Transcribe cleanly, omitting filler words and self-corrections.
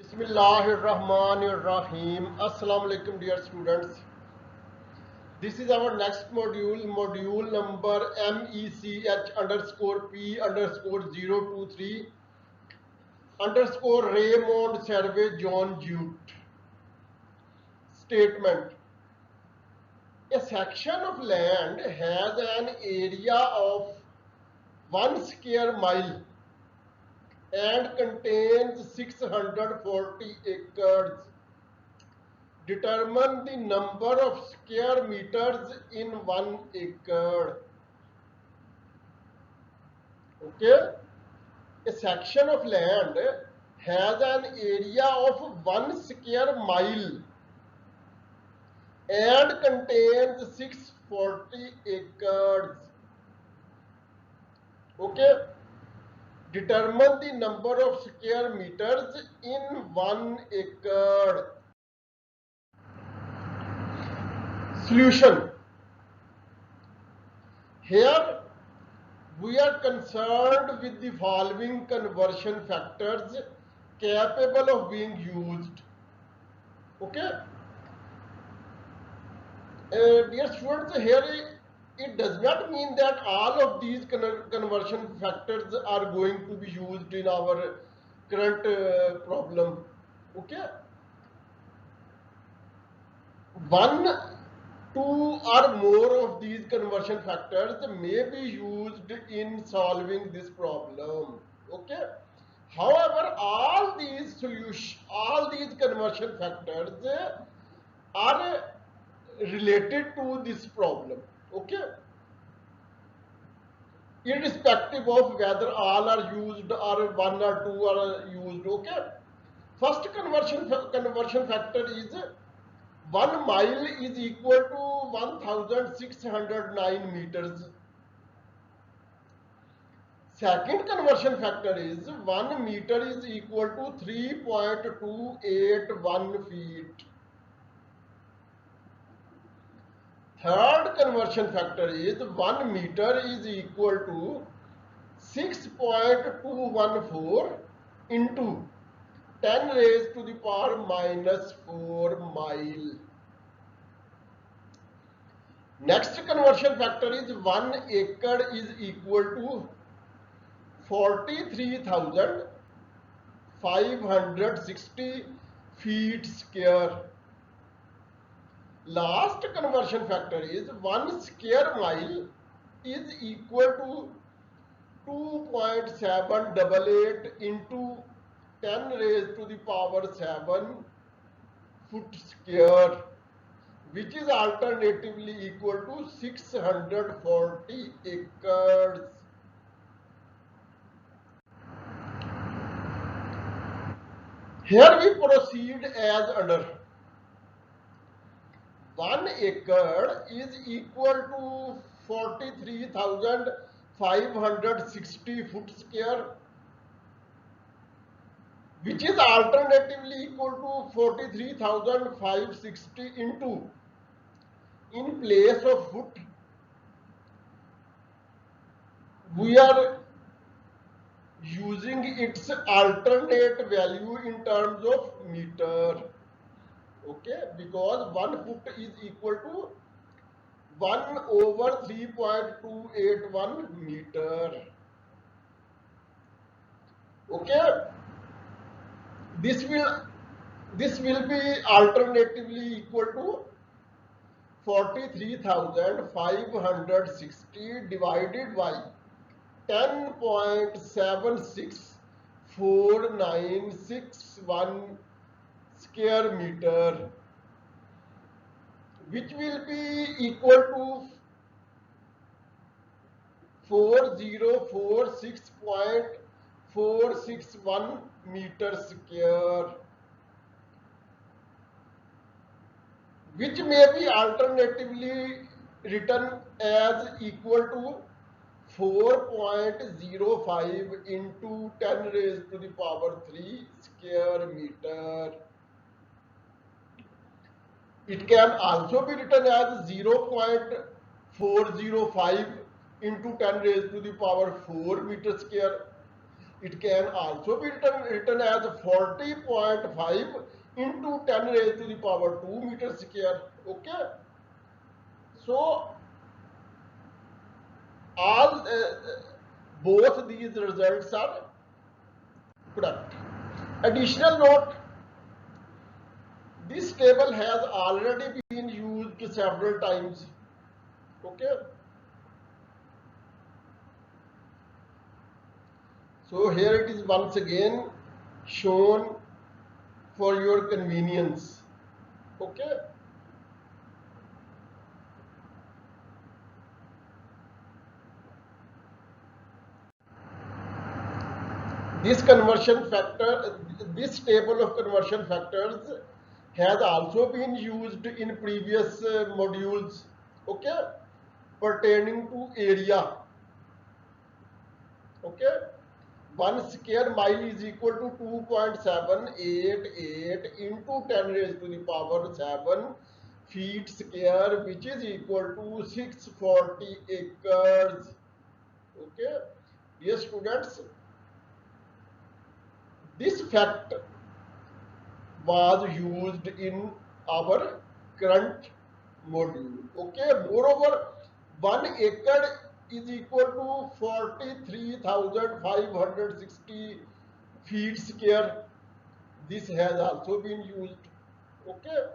Bismillahirrahmanirrahim. Assalamu alaikum, dear students. This is our next module number MECH underscore P underscore 023 underscore Raymond Survey John Jute. Statement: a section of land has an area of 1 square mile and contains 640 acres. Determine the number of square meters in 1 acre. Okay, a section of land has an area of 1 square mile and contains 640 acres. Okay, determine the number of square meters in 1 acre. Solution: here we are concerned with the following conversion factors capable of being used. Okay, dear students, here it does not mean that all of these conversion factors are going to be used in our current problem. Okay, one, two or more of these conversion factors may be used in solving this problem. Okay, however, all these conversion factors are related to this problem. Okay, irrespective of whether all are used or one or two are used. Okay, first conversion factor is 1 mile is equal to 1609 meters. Second conversion factor is 1 meter is equal to 3.281 feet. Third conversion factor is 1 meter is equal to 6.214 into 10 raised to the power minus 4 mile. Next conversion factor is 1 acre is equal to 43,560 feet square. Last conversion factor is 1 square mile is equal to 2.788 into 10 raised to the power 7 foot square, which is alternatively equal to 640 acres. Here we proceed as under. 1 acre is equal to 43,560 foot square, which is alternatively equal to 43,560 into, in place of foot, we are using its alternate value in terms of meter. Okay, because 1 foot is equal to 1 over 3.281 meter. Okay, this will be alternatively equal to 43,560 divided by 10.764961 square meter, which will be equal to 4046.461 meter square, which may be alternatively written as equal to 4.05 into 10 raised to the power 3 square meter. It can also be written as 0.405 into 10 raised to the power 4 meter square. it can also be written as 40.5 into 10 raised to the power 2 meter square. Okay, so all both these results are correct. Additional note, this table has already been used several times. Okay, so here it is once again shown for your convenience. Okay, this conversion factor, this table of conversion factors has also been used in previous modules. Okay, pertaining to area. Okay, 1 square mile is equal to 2.788 into 10 raised to the power 7 feet square, which is equal to 640 acres. Okay, dear students, this fact was used in our current module. Okay, moreover, 1 acre is equal to 43,560 feet square. This has also been used. Okay,